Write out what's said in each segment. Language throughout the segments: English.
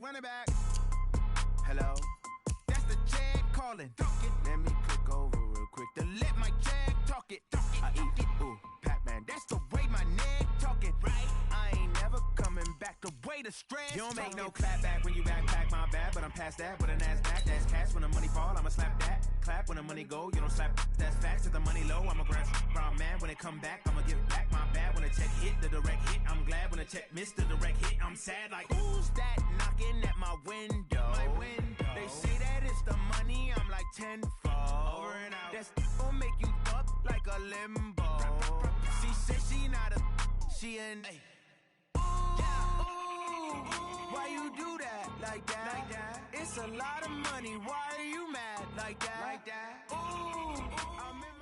Run it back. Hello. That's the Jag calling. Let me click over real quick to let my Jag talk it. I eat it. Ooh, Pac-Man. That's the way my neck talking. Right. I ain't never coming back the way the stress. You don't make no clap back when you backpack my bad, but I'm past that with a NASDAQ. That's cash when the money fall. I'ma slap that. Clap when the money go. You don't slap. That's facts. If the money low, I'ma grab brown man when it come back. I'ma give back my bad when the check hit the direct hit. I'm glad when the check missed the direct hit. I'm sad like who's that knocking at my window? They say that it's the money. I'm like tenfold. Over and out. That's gon' make you up like a limbo. She said she not a. She an. Why you do that like that? It's a lot of money. Why are you mad like that? Ooh, I'm in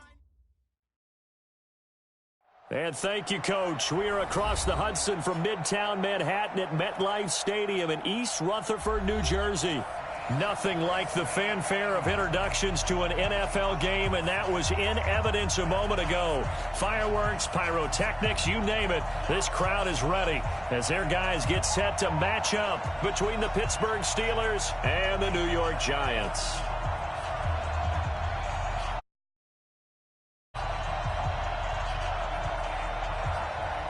my. And thank you, Coach. We are across the Hudson from Midtown Manhattan at MetLife Stadium in East Rutherford, New Jersey. Nothing like the fanfare of introductions to an NFL game, and that was in evidence a moment ago. Fireworks, pyrotechnics, you name it. This crowd is ready as their guys get set to match up between the Pittsburgh Steelers and the New York Giants.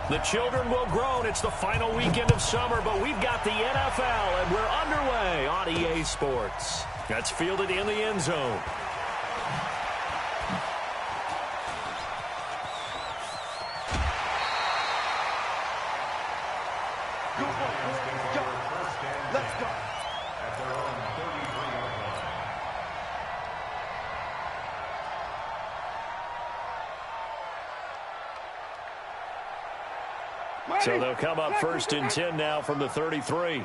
The children will groan. It's the final weekend of summer, but we've got the NFL, and we're underway on EA Sports. That's fielded in the end zone. Let's go. So they'll come up 1st and 10 now from the 33.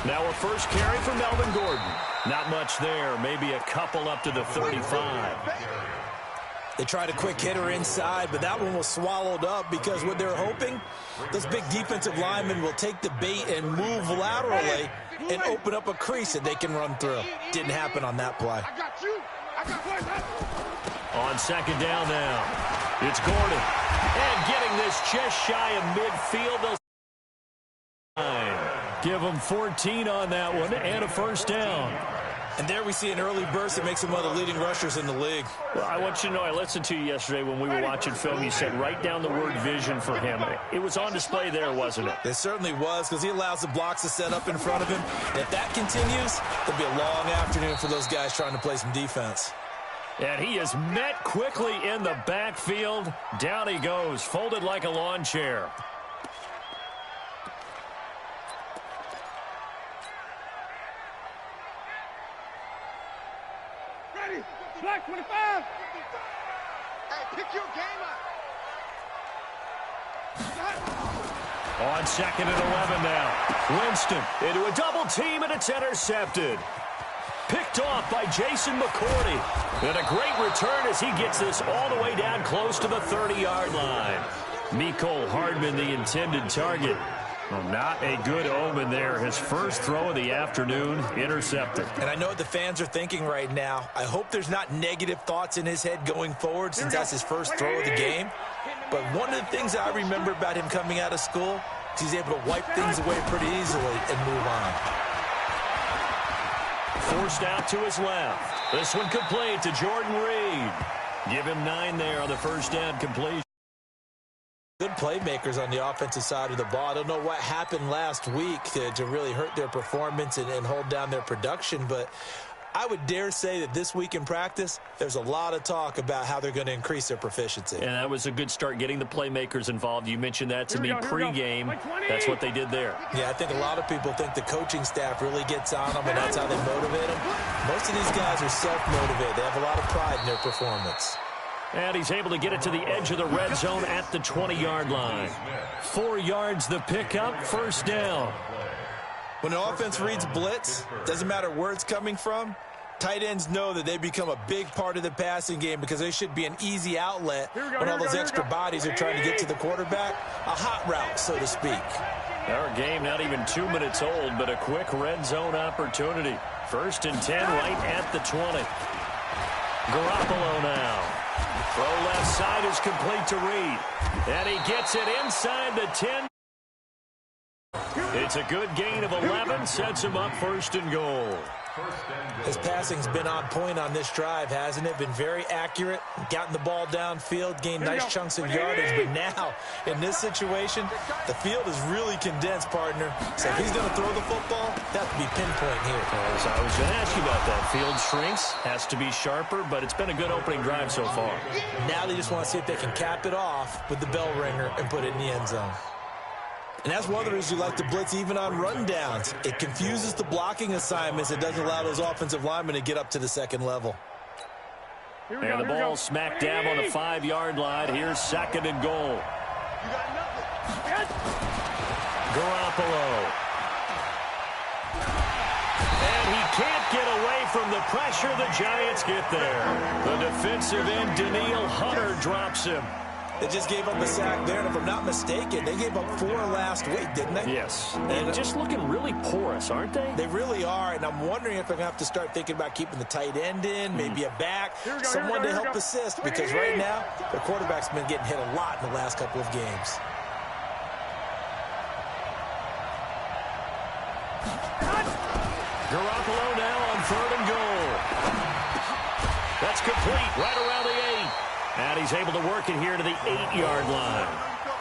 Now a first carry for Melvin Gordon. Not much there, maybe a couple up to the 35. They tried a quick hitter inside, but that one was swallowed up because what they're hoping, those big defensive linemen will take the bait and move laterally and open up a crease that they can run through. Didn't happen on that play. On 2nd down now, it's Gordon. And getting this just shy of midfield. They'll give them 14 on that one and a first down. And there we see an early burst that makes him one of the leading rushers in the league. Well, I want you to know, I listened to you yesterday when we were watching film. You said write down the word vision for him. It was on display there, wasn't it? It certainly was, because he allows the blocks to set up in front of him. If that continues, there'll be a long afternoon for those guys trying to play some defense. And he is met quickly in the backfield. Down he goes, folded like a lawn chair. Ready, black 25. Hey, pick your game up. On 2nd and 11 now. Winston into a double team, and it's intercepted. Picked off by Jason McCourty. And a great return as he gets this all the way down close to the 30-yard line. Mecole Hardman, the intended target. Well, not a good omen there. His first throw of the afternoon, intercepted. And I know what the fans are thinking right now. I hope there's not negative thoughts in his head going forward since that's his first throw of the game. But one of the things I remember about him coming out of school is he's able to wipe things away pretty easily and move on. Forced out to his left. This one complete to Jordan Reed. Give him 9 there on the first down completion. Good playmakers on the offensive side of the ball. I don't know what happened last week to really hurt their performance and hold down their production, but I would dare say that this week in practice, there's a lot of talk about how they're going to increase their proficiency. And that was a good start, getting the playmakers involved. You mentioned that to me pregame. That's what they did there. Yeah, I think a lot of people think the coaching staff really gets on them, and that's how they motivate them. Most of these guys are self-motivated. They have a lot of pride in their performance. And he's able to get it to the edge of the red zone at the 20-yard line. 4 yards the pickup, first down. When an offense reads blitz, doesn't matter where it's coming from, tight ends know that they become a big part of the passing game because they should be an easy outlet when all those extra bodies are trying to get to the quarterback. A hot route, so to speak. Our game not even 2 minutes old, but a quick red zone opportunity. 1st and 10 right at the 20. Garoppolo now. Throw left side is complete to Reed. And he gets it inside the 10. It's a good gain of 11, sets him up 1st and goal. His passing's been on point on this drive, hasn't it? Been very accurate, gotten the ball downfield, gained nice chunks of yardage. But now, in this situation, the field is really condensed, partner. So if he's going to throw the football, that has to be pinpoint here. As I was going to ask you about that. Field shrinks, has to be sharper, but it's been a good opening drive so far. Now they just want to see if they can cap it off with the bell ringer and put it in the end zone. And that's one of the reasons you like to blitz even on rundowns. It confuses the blocking assignments. It doesn't allow those offensive linemen to get up to the second level. And the ball smack dab on the 5-yard line. Here's 2nd and goal. Garoppolo. And he can't get away from the pressure. The Giants get there. The defensive end, Danielle Hunter, drops him. They just gave up a sack there, and if I'm not mistaken, they gave up 4 last week, didn't they? Yes. And just looking really porous, aren't they? They really are, and I'm wondering if they're going to have to start thinking about keeping the tight end in, maybe a back, someone to help assist, because right now, their quarterback's been getting hit a lot in the last couple of games. Garoppolo now on 3rd and goal. That's complete right around the 8. And he's able to work it here to the 8-yard line.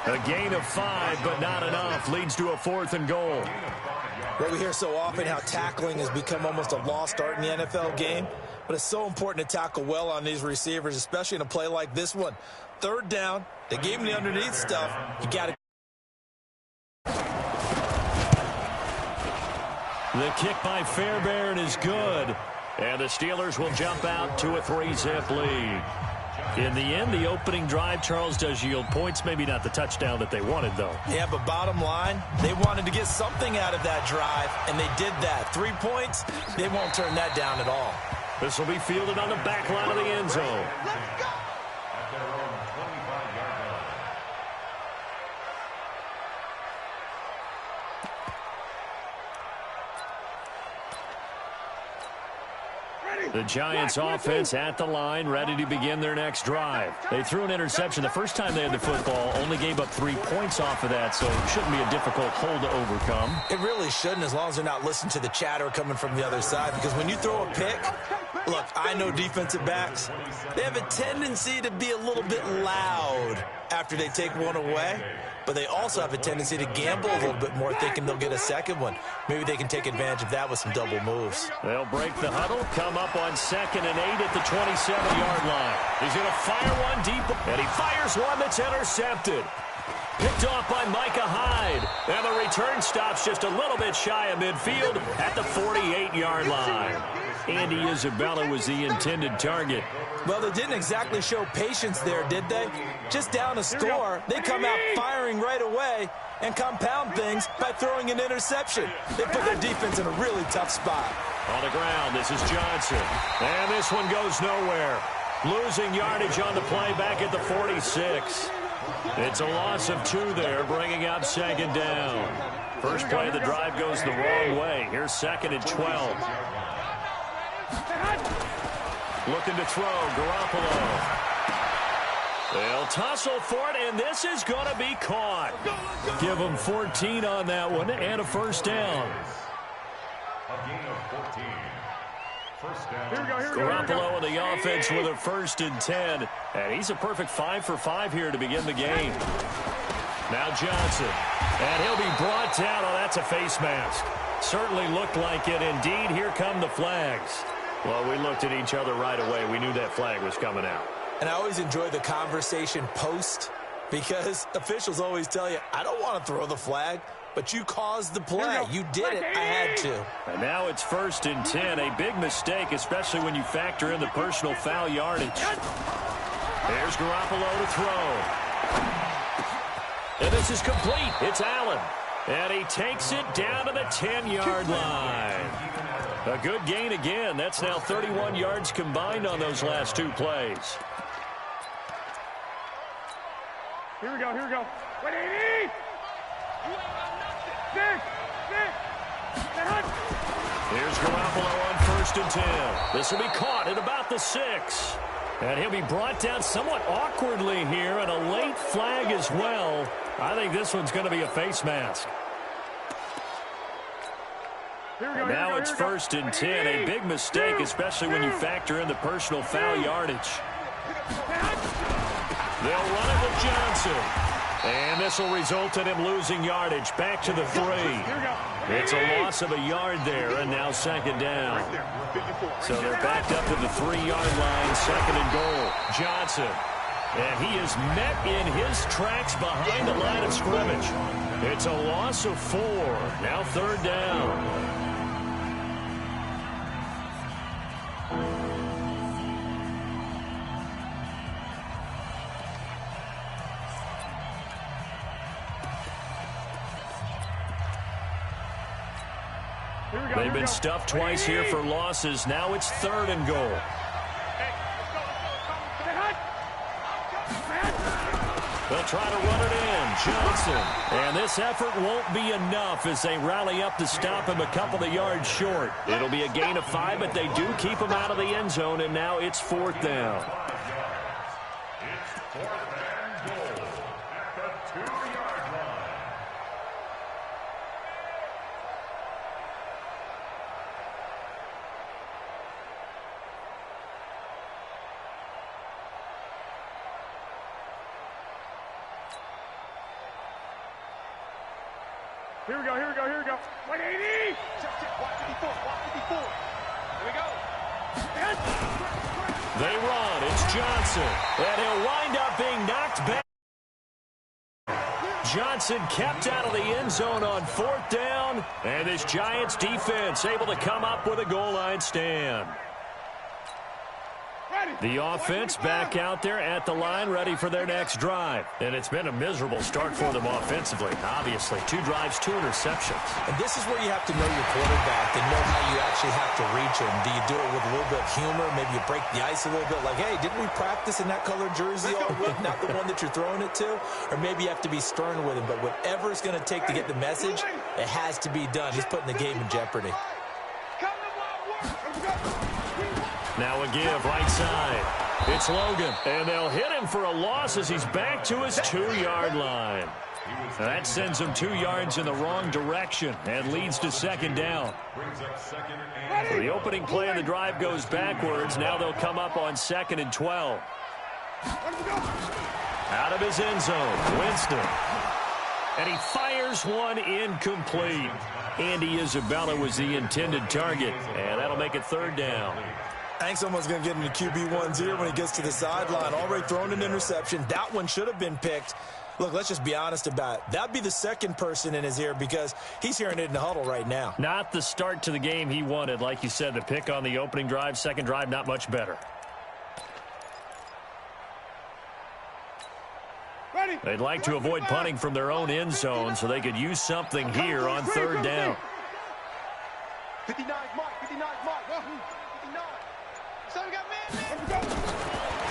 A gain of 5, but not enough. Leads to a 4th and goal. Well, we hear so often how tackling has become almost a lost art in the NFL game. But it's so important to tackle well on these receivers, especially in a play like this one. 3rd down. They gave him the underneath stuff. You got to. The kick by Fairbairn is good. And the Steelers will jump out to a 3-zip lead. In the end, the opening drive, Charles, does yield points. Maybe not the touchdown that they wanted, though. Yeah, but bottom line, they wanted to get something out of that drive, and they did that. 3 points, they won't turn that down at all. This will be fielded on the back line of the end zone. Let's go! The Giants offense at the line, ready to begin their next drive. They threw an interception the first time they had the football, only gave up 3 points off of that, so it shouldn't be a difficult hole to overcome. It really shouldn't, as long as they're not listening to the chatter coming from the other side, because when you throw a pick, look, I know defensive backs, they have a tendency to be a little bit loud after they take one away, but they also have a tendency to gamble a little bit more, thinking they'll get a second one. Maybe they can take advantage of that with some double moves. They'll break the huddle, come up on 2nd and 8 at the 27-yard line. He's going to fire one deep, and he fires one that's intercepted. Picked off by Micah Hyde. And the return stops just a little bit shy of midfield at the 48-yard line. Andy Isabella was the intended target. Well, they didn't exactly show patience there, did they? Just down a score, they come out firing right away and compound things by throwing an interception. They put their defense in a really tough spot. On the ground, this is Johnson. And this one goes nowhere. Losing yardage on the play back at the 46. It's a loss of 2 there, bringing up 2nd down. First play of the drive goes the wrong way. Here's 2nd and 12. Looking to throw, Garoppolo. They'll tussle for it, and this is going to be caught. Give them 14 on that one, and a 1st down. Garoppolo in the offense with a 1st and 10. And he's a perfect 5 for 5 here to begin the game. Now Johnson. And he'll be brought down. Oh, that's a face mask. Certainly looked like it. Indeed, here come the flags. Well, we looked at each other right away. We knew that flag was coming out. And I always enjoy the conversation post, because officials always tell you, I don't want to throw the flag, but you caused the play. You did it. I had to. And now it's 1st and 10. A big mistake, especially when you factor in the personal foul yardage. There's Garoppolo to throw. And this is complete. It's Allen. And he takes it down to the 10-yard line. A good gain again. That's now 31 yards combined on those last 2 plays. Here we go, here we go. 180! Six! Here's Garoppolo on 1st and 10. This will be caught at about the 6. And he'll be brought down somewhat awkwardly here, and a late flag as well. I think this one's going to be a face mask. Now it's 1st and 10. A big mistake, especially when you factor in the personal foul yardage. They'll run it with Johnson. And this will result in him losing yardage. Back to the 3. It's a loss of a yard there, and now 2nd down. So they're backed up to the 3-yard line, 2nd and goal. Johnson. And he is met in his tracks behind the line of scrimmage. It's a loss of 4. Now 3rd down. They've been stuffed twice here for losses. Now it's 3rd and goal. They'll try to run it in. Johnson. And this effort won't be enough as they rally up to stop him a couple of yards short. It'll be a gain of 5, but they do keep him out of the end zone, and now it's 4th down. It's 4th and goal at the 2-yard line. Here we go. Wait, 80! Watch 54. Here we go. They run. It's Johnson. And he'll wind up being knocked back. Johnson kept out of the end zone on 4th down. And this Giants defense able to come up with a goal line stand. The offense back out there at the line, ready for their next drive. And it's been a miserable start for them offensively. Obviously, 2 drives, 2 interceptions. And this is where you have to know your quarterback and know how you actually have to reach him. Do you do it with a little bit of humor? Maybe you break the ice a little bit, like, hey, didn't we practice in that colored jersey all week, not the one that you're throwing it to? Or maybe you have to be stern with him. But whatever it's going to take to get the message, it has to be done. He's putting the game in jeopardy. Now a give, right side. It's Logan, and they'll hit him for a loss as he's back to his 2-yard line. That sends him 2 yards in the wrong direction and leads to 2nd down. So the opening play of the drive goes backwards. Now they'll come up on 2nd and 12. Out of his end zone, Winston. And he fires one incomplete. Andy Isabella was the intended target, and that'll make it 3rd down. I think someone's going to get into QB1's ear when he gets to the sideline. Already thrown an interception. That one should have been picked. Look, let's just be honest about it. That'd be the second person in his ear because he's hearing it in the huddle right now. Not the start to the game he wanted. Like you said, the pick on the opening drive, 2nd drive, not much better. They'd like to avoid punting from their own end zone so they could use something here on 3rd down. 59, Mike. 59.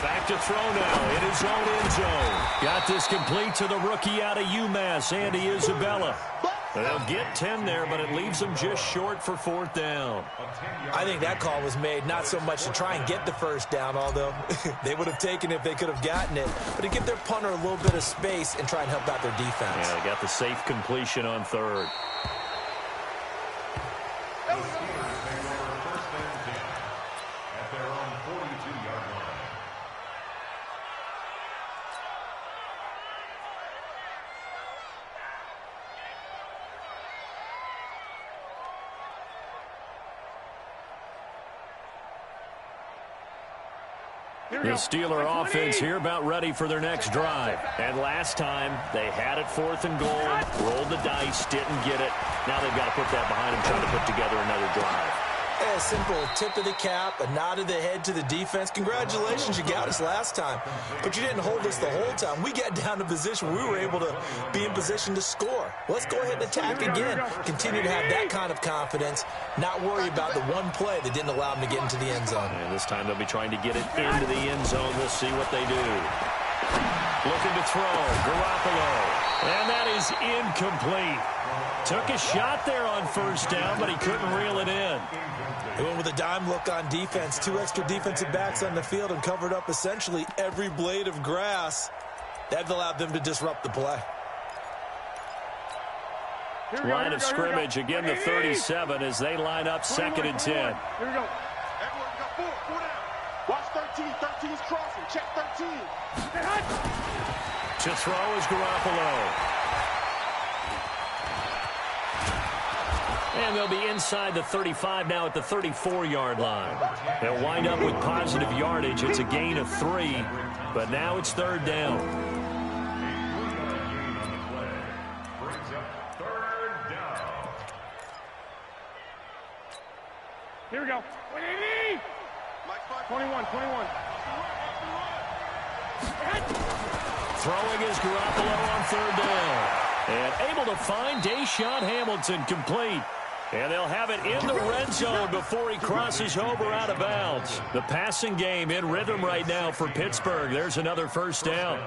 Back to throw now in his own end zone. Got this complete to the rookie out of UMass, Andy Isabella. They'll get 10 there, but it leaves them just short for 4th down. I think that call was made not so much to try and get the 1st down, although they would have taken it if they could have gotten it, but to give their punter a little bit of space and try and help out their defense. Yeah, they got the safe completion on 3rd. The Steeler offense here about ready for their next drive. And last time, they had it 4th and goal, rolled the dice, didn't get it. Now they've got to put that behind them, trying to put together another drive. A simple tip of the cap, a nod of the head to the defense. Congratulations, you got us last time. But you didn't hold us the whole time. We got down to position where we were able to be in position to score. Let's go ahead and attack again. Continue to have that kind of confidence, not worry about the one play that didn't allow them to get into the end zone. And this time they'll be trying to get it into the end zone. We'll see what they do. Looking to throw, Garoppolo. And that is incomplete. Took a shot there on 1st down, but he couldn't reel it in. They went with a dime look on defense. 2 extra defensive backs on the field and covered up essentially every blade of grass. That allowed them to disrupt the play. Line of scrimmage, again the 37 as they line up 2nd and 10. Here we go. Edwards got 4 down. Watch 13. 13's crossing. Check 13. To throw is Garoppolo. And they'll be inside the 35 now at the 34-yard line. They'll wind up with positive yardage. It's a gain of 3, but now it's 3rd down. Here we go. 21. Throwing is Garoppolo on 3rd down. And able to find Deshaun Hamilton complete. And they'll have it in the red zone before he crosses over out of bounds. The passing game in rhythm right now for Pittsburgh. There's another 1st down.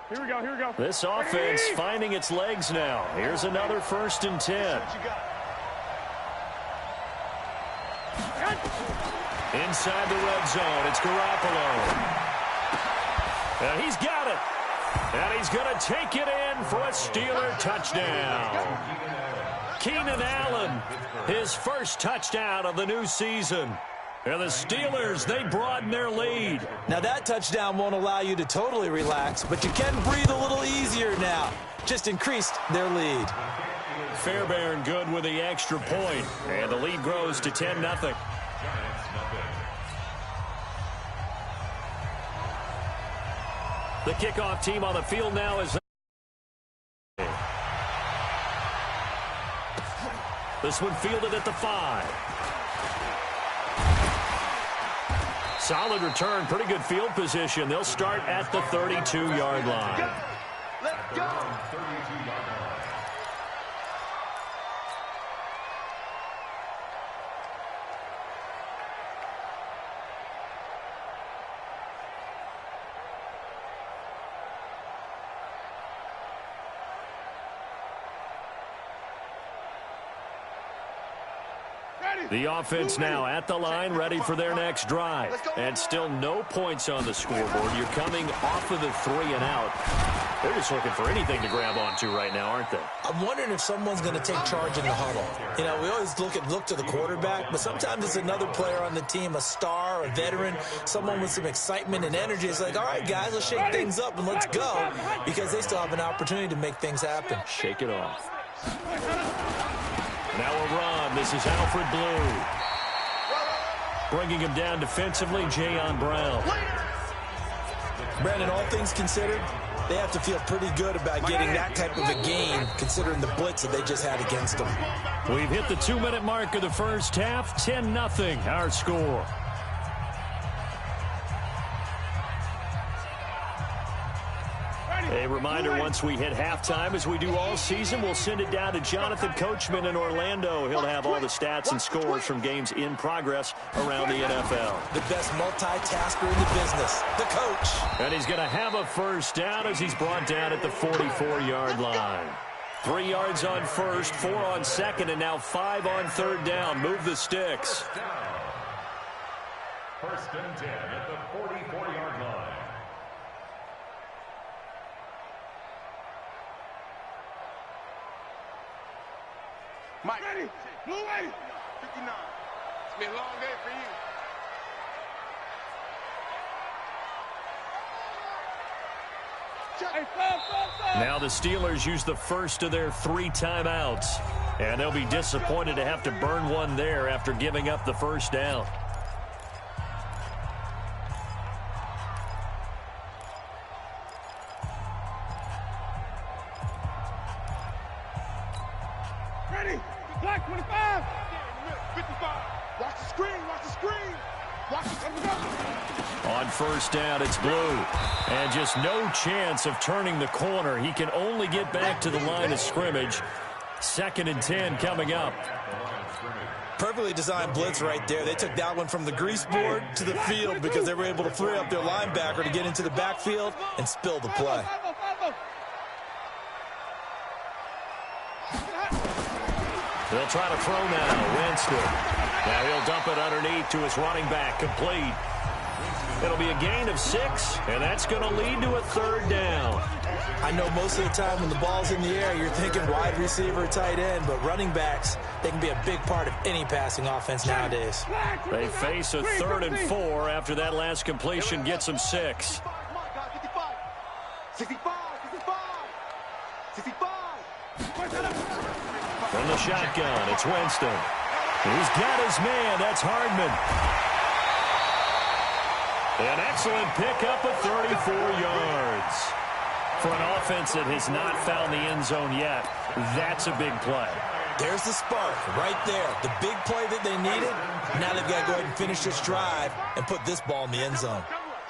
Here we go. This offense finding its legs now. Here's another 1st and 10. Inside the red zone, it's Garoppolo. And he's got it. And he's going to take it in for a Steeler touchdown. Keenan Allen, his first touchdown of the new season. And the Steelers, they broaden their lead. Now that touchdown won't allow you to totally relax, but you can breathe a little easier now. Just increased their lead. Fairbairn good with the extra point. And the lead grows to 10-0. The kickoff team on the field now is... This one fielded at the 5. Solid return, pretty good field position. They'll start at the 32-yard line. Let's go. The offense now at the line, ready for their next drive. And still no points on the scoreboard. You're coming off of the 3 and out. They're just looking for anything to grab onto right now, aren't they? I'm wondering if someone's going to take charge in the huddle. You know, we always look to the quarterback, but sometimes it's another player on the team, a star, a veteran, someone with some excitement and energy. It's like, all right, guys, let's shake things up and let's go, because they still have an opportunity to make things happen. Shake it off. Now a run. This is Alfred Blue. Bringing him down defensively, Jayon Brown. Brandon, all things considered, they have to feel pretty good about getting that type of a gain, considering the blitz that they just had against them. We've hit the 2-minute mark of the first half. 10-0, our score. A reminder, once we hit halftime, as we do all season, we'll send it down to Jonathan Coachman in Orlando. He'll have all the stats and scores from games in progress around the NFL. The best multitasker in the business, the coach. And he's going to have a 1st down as he's brought down at the 44-yard line. 3 yards on 1st, 4 on 2nd, and now 5 on 3rd down. Move the sticks. 1st and 10 at the 44-yard line. Mike, ready? Blue ready. 59. It's been a long day for you. Now the Steelers use the first of their 3 timeouts. And they'll be disappointed to have to burn one there after giving up the 1st down. Ready? Black 25. 55. Watch the screen. Watch the screen. Watch the screen. On 1st down, it's Blue. And just no chance of turning the corner. He can only get back to the line of scrimmage. 2nd and 10 coming up. Perfectly designed blitz right there. They took that one from the grease board to the field because they were able to free up their linebacker to get into the backfield and spill the play. They'll try to throw now. Winston. Now he'll dump it underneath to his running back. Complete. It'll be a gain of 6, and that's going to lead to a 3rd down. I know most of the time when the ball's in the air, you're thinking wide receiver, tight end, but running backs, they can be a big part of any passing offense nowadays. They face a 3rd and 4 after that last completion gets them 6. 65. From the shotgun, it's Winston. He's got his man. That's Hardman. An excellent pickup of 34 yards. For an offense that has not found the end zone yet, that's a big play. There's the spark right there. The big play that they needed. Now they've got to go ahead and finish this drive and put this ball in the end zone.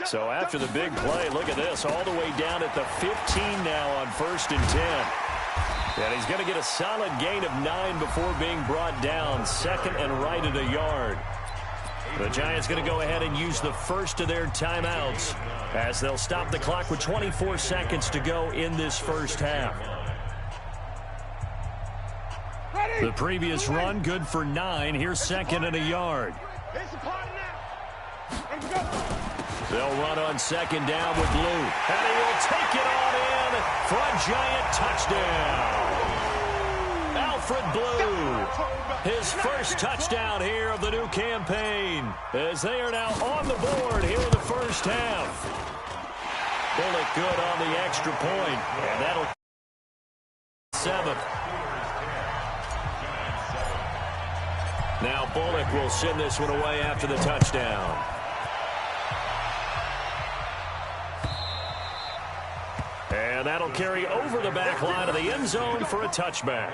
So after the big play, look at this, all the way down at the 15 now on 1st and 10. And he's going to get a solid gain of 9 before being brought down, 2nd and right at a yard. The Giants going to go ahead and use the first of their timeouts as they'll stop the clock with 24 seconds to go in this first half. The previous run good for 9. Here's 2nd and a yard. They'll run on 2nd down with Blue. And he will take it on in for a Giant touchdown. Alfred Blue, his first touchdown here of the new campaign, as they are now on the board here in the first half. Bullock good on the extra point, and that'll 7th. Now Bullock will send this one away after the touchdown. And that'll carry over the back line of the end zone for a touchback.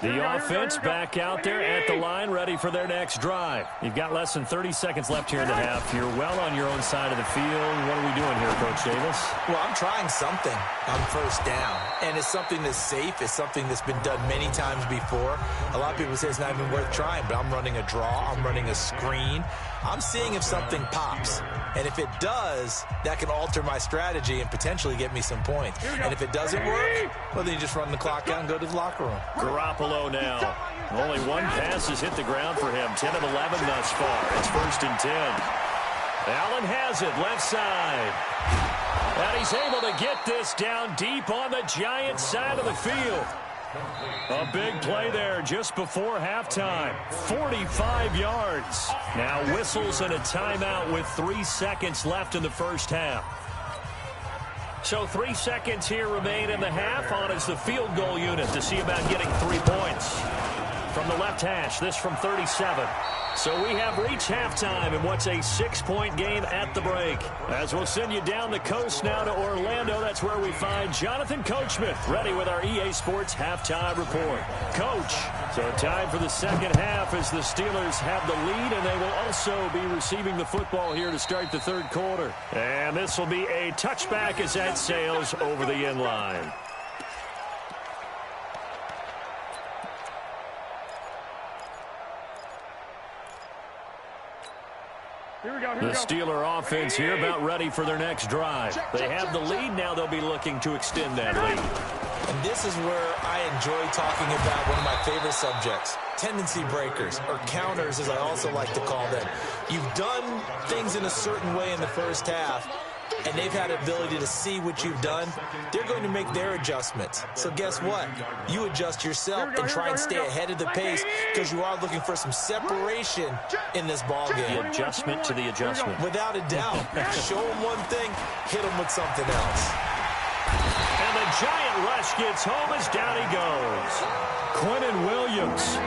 The offense back out there at the line, ready for their next drive. You've got less than 30 seconds left here in the half. You're well on your own side of the field. What are we doing here, Coach Davis? Well, I'm trying something on 1st down, and it's something that's safe. It's something that's been done many times before. A lot of people say it's not even worth trying, but I'm running a draw. I'm running a screen. I'm seeing if something pops. And if it does, that can alter my strategy and potentially get me some points. And if it doesn't work, well, then you just run the clock out and go to the locker room. Garoppolo now. Only one pass has hit the ground for him. 10 of 11 thus far. It's 1st and 10. Allen has it, left side. And he's able to get this down deep on the Giants side of the field. A big play there just before halftime. 45 yards. Now whistles and a timeout with 3 seconds left in the first half. So 3 seconds here remain in the half. On is the field goal unit to see about getting 3 points. From the left hash, this from 37. So we have reached halftime in what's a 6-point game at the break. As we'll send you down the coast now to Orlando, that's where we find Jonathan Coachman, ready with our EA Sports halftime report. Coach, so time for the second half as the Steelers have the lead, and they will also be receiving the football here to start the 3rd quarter. And this will be a touchback as that sails over the end line. The Steeler offense here about ready for their next drive. They have the lead. Now they'll be looking to extend that lead. And this is where I enjoy talking about one of my favorite subjects, tendency breakers, or counters as I also like to call them. You've done things in a certain way in the first half, and they've had the ability to see what you've done. They're going to make their adjustments. So guess what? You adjust yourself and try and stay ahead of the pace because you are looking for some separation in this ball game. The adjustment to the adjustment. Without a doubt. Show them one thing, hit them with something else. And the giant rush gets home as down he goes. Quinnen Williams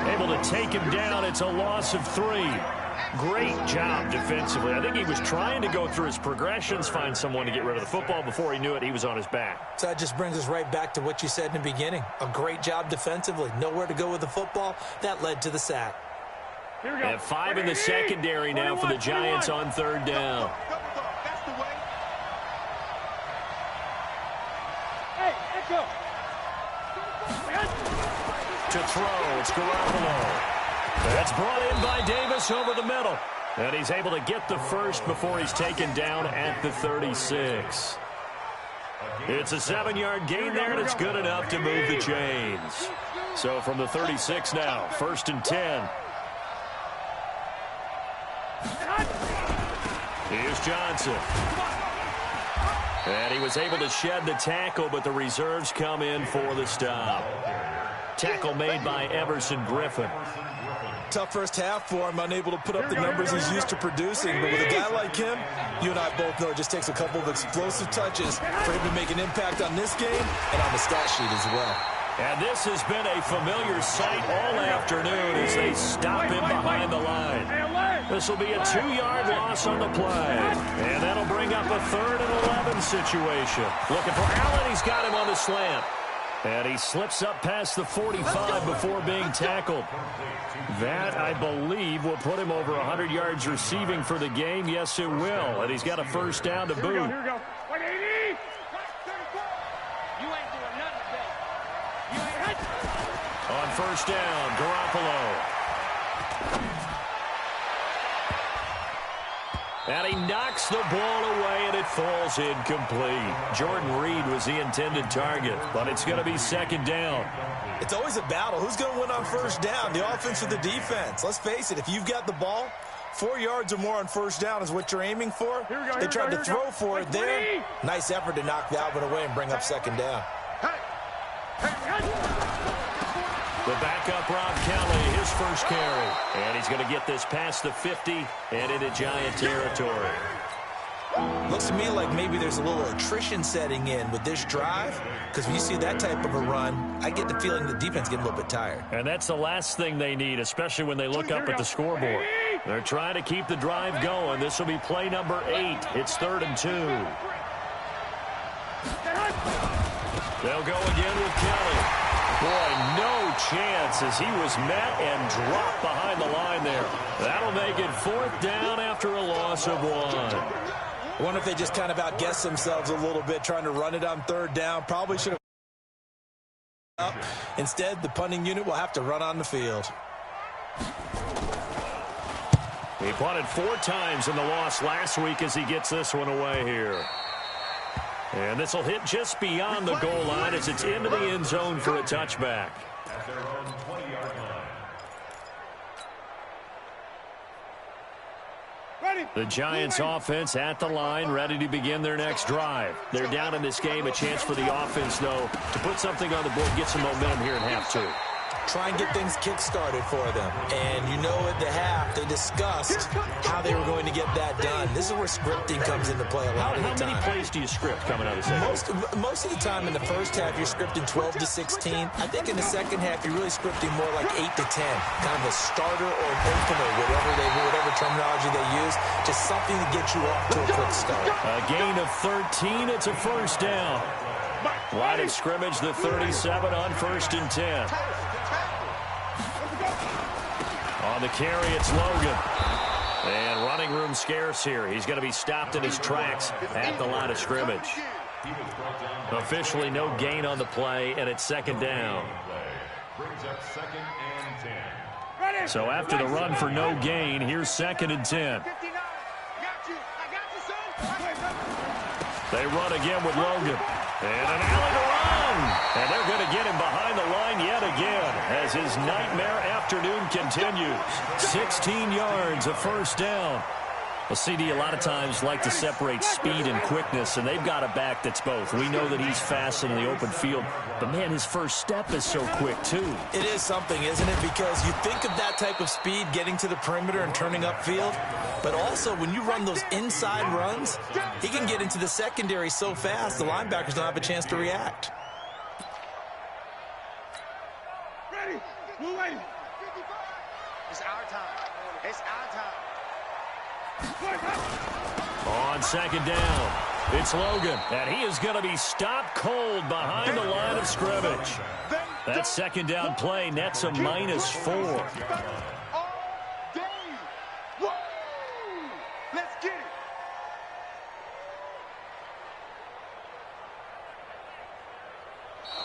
able to take him down. It's a loss of 3. Great job defensively. I think he was trying to go through his progressions, find someone to get rid of the football. Before he knew it, he was on his back. So that just brings us right back to what you said in the beginning. A great job defensively. Nowhere to go with the football. That led to the sack. And 5 in the secondary now for the Giants on 3rd down. To throw, it's Garoppolo. That's brought in by Davis over the middle. And he's able to get the first before he's taken down at the 36. It's a 7-yard gain there, and it's good enough to move the chains. So from the 36 now, 1st and 10. Here's Johnson. And he was able to shed the tackle, but the reserves come in for the stop. Tackle made by Everson Griffin. Tough first half for him, unable to put up the numbers he's used to producing. But with a guy like him, you and I both know it just takes a couple of explosive touches for him to make an impact on this game and on the stat sheet as well. And this has been a familiar sight all afternoon as they stop him behind the line. This will be a 2-yard loss on the play. And that'll bring up a 3rd and 11 situation. Looking for Allen. He's got him on the slant. And he slips up past the 45 before being tackled. That, I believe, will put him over 100 yards receiving for the game. Yes, it will. And he's got a first down to boot. Here we go. 180. On first down, Garoppolo. And he knocks the ball away, and it falls incomplete. Jordan Reed was the intended target, but it's going to be 2nd down. It's always a battle. Who's going to win on first down, the offense or the defense? Let's face it, if you've got the ball, 4 yards or more on first down is what you're aiming for. They tried to throw for it there. Nice effort to knock that one away and bring up 2nd down. The backup, Rob Kelly, his first carry. And he's going to get this past the 50 and into Giant territory. Looks to me like maybe there's a little attrition setting in with this drive, because when you see that type of a run, I get the feeling the defense getting a little bit tired. And that's the last thing they need, especially when they look up at the scoreboard. They're trying to keep the drive going. This will be play number 8. It's 3rd and 2. They'll go again with Kelly. Boy, no chance as he was met and dropped behind the line there. That'll make it 4th down after a loss of 1. I wonder if they just kind of outguessed themselves a little bit trying to run it on 3rd down. Probably should have. Instead, the punting unit will have to run on the field. He punted 4 times in the loss last week as he gets this one away here. And this will hit just beyond the goal line as it's into the end zone for a touchback. At their own 20-yard line. The Giants offense at the line, ready to begin their next drive. They're down in this game. A chance for the offense, though, to put something on the board, get some momentum here in half 2. Try and get things kick-started for them. And you know at the half, they discussed how they were going to get that done. This is where scripting comes into play a lot of the time. How many plays do you script coming out of the second? Most of the time in the first half, you're scripting 12 to 16. I think in the second half, you're really scripting more like 8 to 10. Kind of a starter or an opener, whatever terminology they use. Just something to get you off to a quick start. A gain of 13. It's a first down. Line of scrimmage, the 37 on 1st and 10. On the carry, it's Logan. And running room scarce here. He's going to be stopped in his tracks at the line of scrimmage. Officially no gain on the play, and it's 2nd down. Brings up 2nd and 10. So after the run for no gain, here's 2nd and 10. They run again with Logan. And an alley to run. And they're going to get him behind the line yet again as his nightmare afternoon continues. 16 yards, a first down. Well, CD, a lot of times like to separate speed and quickness, and they've got a back that's both. We know that he's fast in the open field, but, man, his first step is so quick, too. It is something, isn't it? Because you think of that type of speed getting to the perimeter and turning upfield, but also when you run those inside runs, he can get into the secondary so fast the linebackers don't have a chance to react. Ready. Move ready. It's our time. It's our time. On 2nd down, it's Logan, and he is going to be stopped cold behind the line of scrimmage. That 2nd down play nets a -4. Let's get it.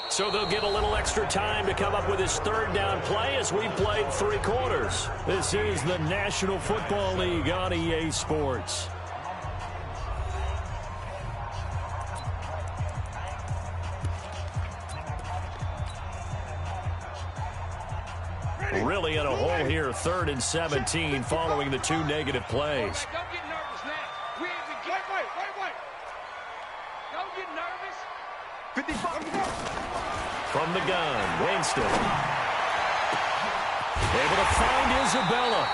So they'll get a little extra time to come up with his 3rd down play as we've played 3 quarters. This is the National Football League on EA Sports. Really in a hole here, 3rd and 17, following the 2 negative plays. Don't get nervous now. We ain't been wait. Don't get nervous. 55. From the gun, Winston. Able to find Isabella.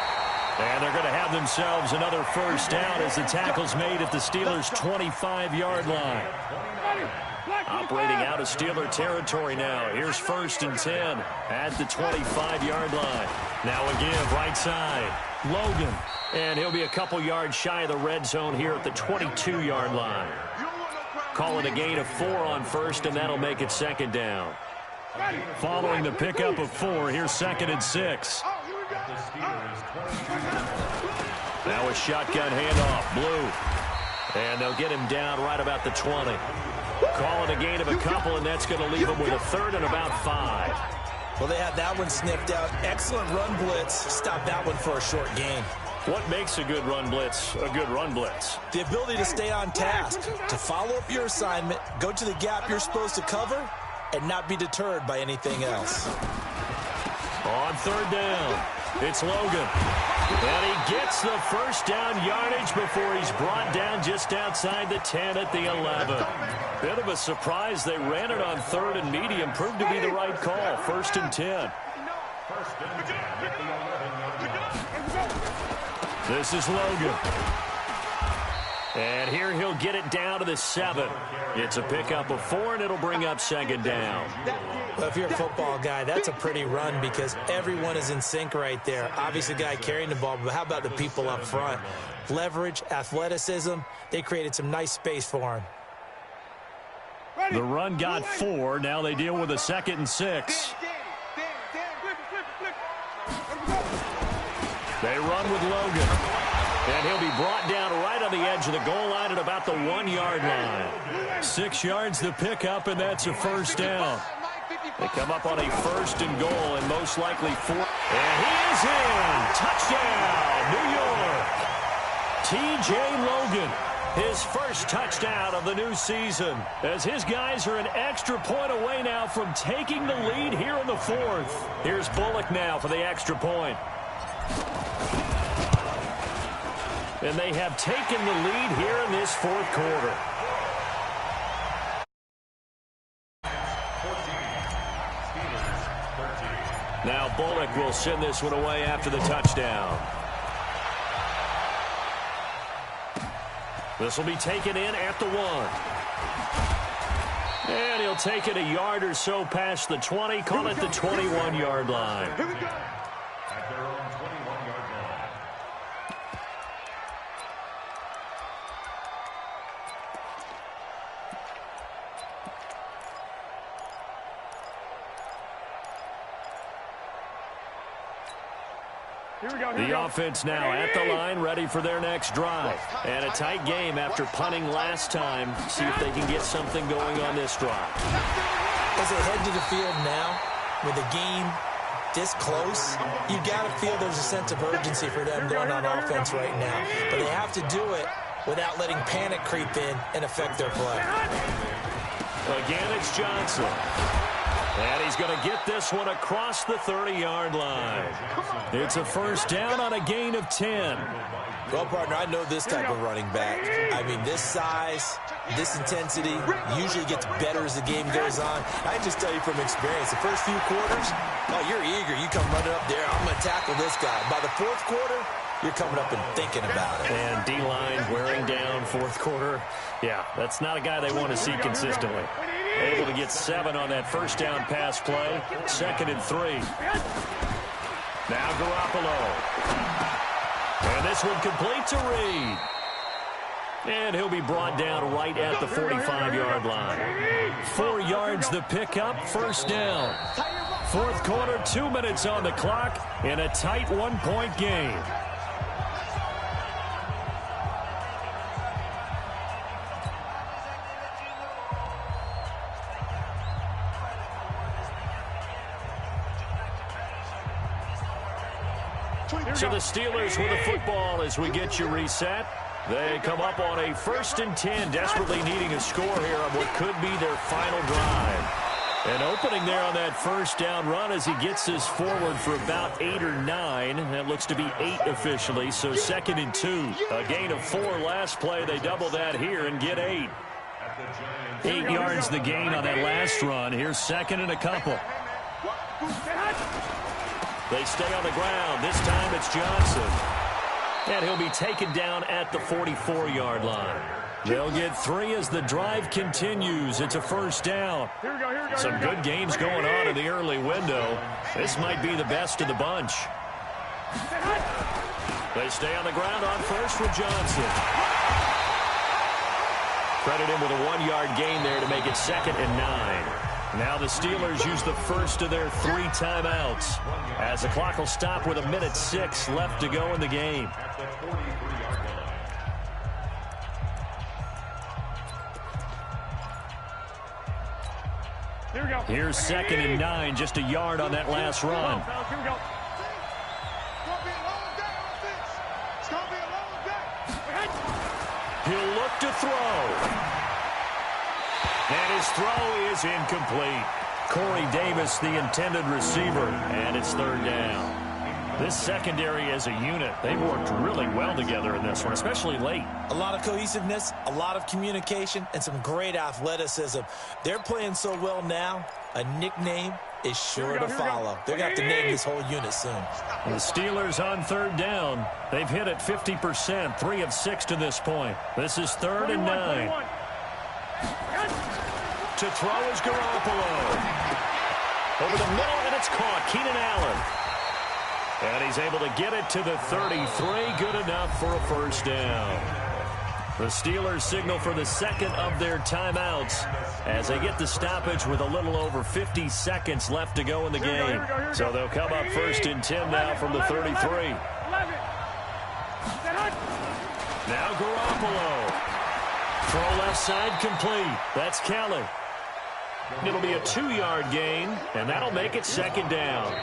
And they're going to have themselves another first down as the tackle's made at the Steelers' 25-yard line. Operating out of Steeler territory now. Here's 1st and 10 at the 25-yard line. Now again, right side, Logan. And he'll be a couple yards shy of the red zone here at the 22-yard line. Call it a gain of 4 on 1st, and that'll make it 2nd down. Following the pickup of 4, here's 2nd and 6. Now a shotgun handoff, Blue. And they'll get him down right about the 20. Call it a gain of a couple, and that's going to leave him with a 3rd and about 5. Well, they had that one sniffed out. Excellent run blitz. Stop that one for a short gain. What makes a good run blitz a good run blitz? The ability to stay on task, to follow up your assignment, go to the gap you're supposed to cover, and not be deterred by anything else. On 3rd down, it's Logan. And he gets the first down yardage before he's brought down just outside the 10 at the 11. Bit of a surprise. They ran it on 3rd and medium. Proved to be the right call. 1st and 10. This is Logan. And here he'll get it down to the 7. It's a pickup of 4, and it'll bring up 2nd down. Well, if you're a football guy, that's a pretty run because everyone is in sync right there. Obviously, the guy carrying the ball, but how about the people up front? Leverage, athleticism, they created some nice space for him. The run got 4. Now they deal with a 2nd and 6. They run with Logan. And he'll be brought down right on the edge of the goal line at about the 1-yard line. 6 yards the pickup, and that's a 1st down. They come up on a 1st and goal, and most likely 4. And he is in. Touchdown, New York. T.J. Logan, his first touchdown of the new season, as his guys are an extra point away now from taking the lead here in the 4th. Here's Bullock now for the extra point. And they have taken the lead here in this 4th quarter. Now Bullock will send this one away after the touchdown. This will be taken in at the 1. And he'll take it a yard or so past the 20, call it the 21-yard line. At their own 21-yard line. The offense now at the line, ready for their next drive. And a tight game after punting last time. See if they can get something going on this drive. As they head to the field now, with the game this close, you got to feel there's a sense of urgency for them going on offense right now. But they have to do it without letting panic creep in and affect their play. Again, it's Johnson. And he's going to get this one across the 30-yard line. It's a first down on a gain of 10. Well, partner, I know this type of running back. I mean, this size, this intensity usually gets better as the game goes on. I can just tell you from experience, the first few quarters, oh, you're eager. You come running up there, I'm going to tackle this guy. By the 4th quarter, you're coming up and thinking about it. And D-line wearing down 4th quarter. Yeah, that's not a guy they want to see consistently. Able to get 7 on that first down pass play. 2nd and 3. Now Garoppolo. And this one complete to Reed. And he'll be brought down right at the 45-yard line. 4 yards the pickup, first down. 4th quarter, 2 minutes on the clock, in a tight 1-point game. So the Steelers with the football as we get you reset. They come up on a 1st and 10, desperately needing a score here on what could be their final drive. An opening there on that first down run as he gets this forward for about 8 or 9. That looks to be 8 officially, so 2nd and 2. A gain of 4 last play. They double that here and get 8. 8 yards the gain on that last run. Here's 2nd and a couple. They stay on the ground. This time it's Johnson. And he'll be taken down at the 44-yard line. They'll get 3 as the drive continues. It's a first down. Some good games going on in the early window. This might be the best of the bunch. They stay on the ground on first with Johnson. Credit him with a 1-yard gain there to make it 2nd and 9. Now the Steelers use the first of their 3 timeouts as the clock will stop with 1:06 left to go in the game. Here's 2nd and 9, just a yard on that last run. Here we go. He'll look to throw. And his throw is incomplete. Corey Davis, the intended receiver, and it's 3rd down. This secondary as a unit, they've worked really well together in this one, especially late. A lot of cohesiveness, a lot of communication, and some great athleticism. They're playing so well now, a nickname is sure to follow. They're going to have to name this whole unit soon. The Steelers on 3rd down. They've hit it 50%, 3 of 6 to this point. This is 3rd and 9. To throw is Garoppolo. Over the middle, and it's caught. Keenan Allen. And he's able to get it to the 33. Good enough for a first down. The Steelers signal for the 2nd of their timeouts as they get the stoppage with a little over 50 seconds left to go in the game. So they'll come up 1st and 10 now from the 33. Now Garoppolo. Throw left side complete. That's Kelly. It'll be a 2-yard gain, and that'll make it 2nd down.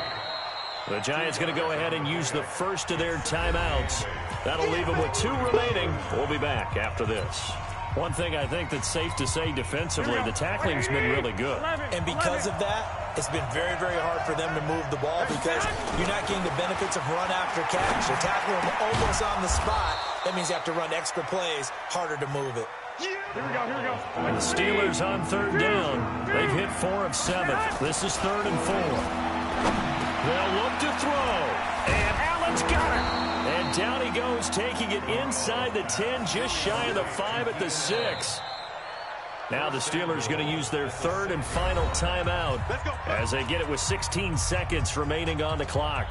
The Giants going to go ahead and use the first of their timeouts. That'll leave them with 2 remaining. We'll be back after this. One thing I think that's safe to say defensively, the tackling's been really good. And because of that, it's been very, very hard for them to move the ball because you're not getting the benefits of run after catch. You're tackling them almost on the spot. That means you have to run extra plays, harder to move it. Here we go, here we go. And the Steelers on 3rd down. They've hit 4 of 7. This is 3rd and 4. They'll look to throw. And Allen's got it. And down he goes, taking it inside the 10, just shy of the 5 at the 6. Now the Steelers going to use their 3rd and final timeout as they get it with 16 seconds remaining on the clock.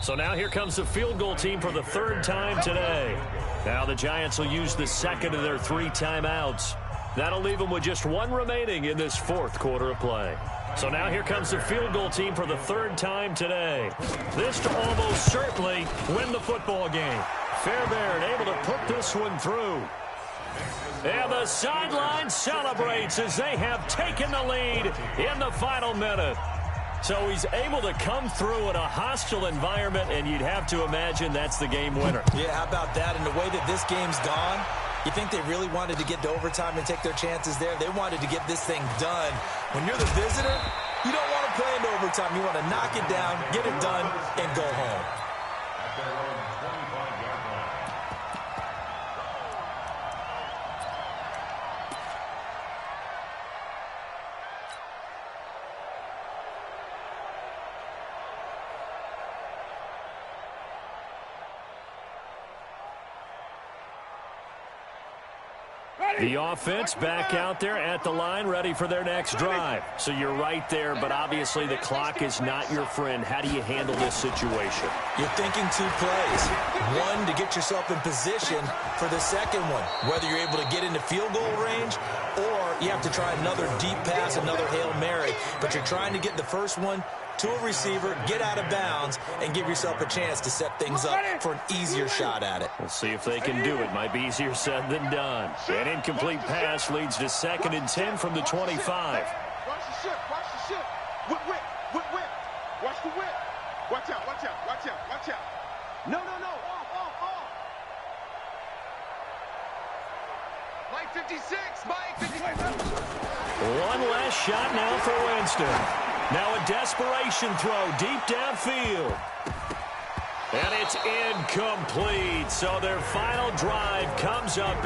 So now here comes the field goal team for the 3rd time today. Now the Giants will use the 2nd of their 3 timeouts. That'll leave them with just 1 remaining in this 4th quarter of play. So now here comes the field goal team for the 3rd time today. This to almost certainly win the football game. Fairbairn able to put this one through. And the sideline celebrates as they have taken the lead in the final minute. So he's able to come through in a hostile environment, and you'd have to imagine that's the game winner. Yeah, how about that? And the way that this game's gone, you think they really wanted to get to overtime and take their chances there? They wanted to get this thing done. When you're the visitor, you don't want to play into overtime. You want to knock it down, get it done, and go home. The offense back out there at the line, ready for their next drive. So you're right there, but obviously the clock is not your friend. How do you handle this situation? You're thinking 2 plays. One, to get yourself in position for the second one, whether you're able to get into field goal range or you have to try another deep pass, another Hail Mary. But you're trying to get the first one to a receiver, get out of bounds, and give yourself a chance to set things up for an easier shot at it. We'll see if they can do it. Might be easier said than done. An incomplete pass leads to 2nd and 10 from the 25. Watch the ship, watch the ship. Whip, whip, whip, whip. Watch Watch out, watch out, watch out, watch out. No, no, no. Off. Mike 56, Mike 56. One last shot now for Winston. Now a desperation throw deep downfield. And it's incomplete. So their final drive comes up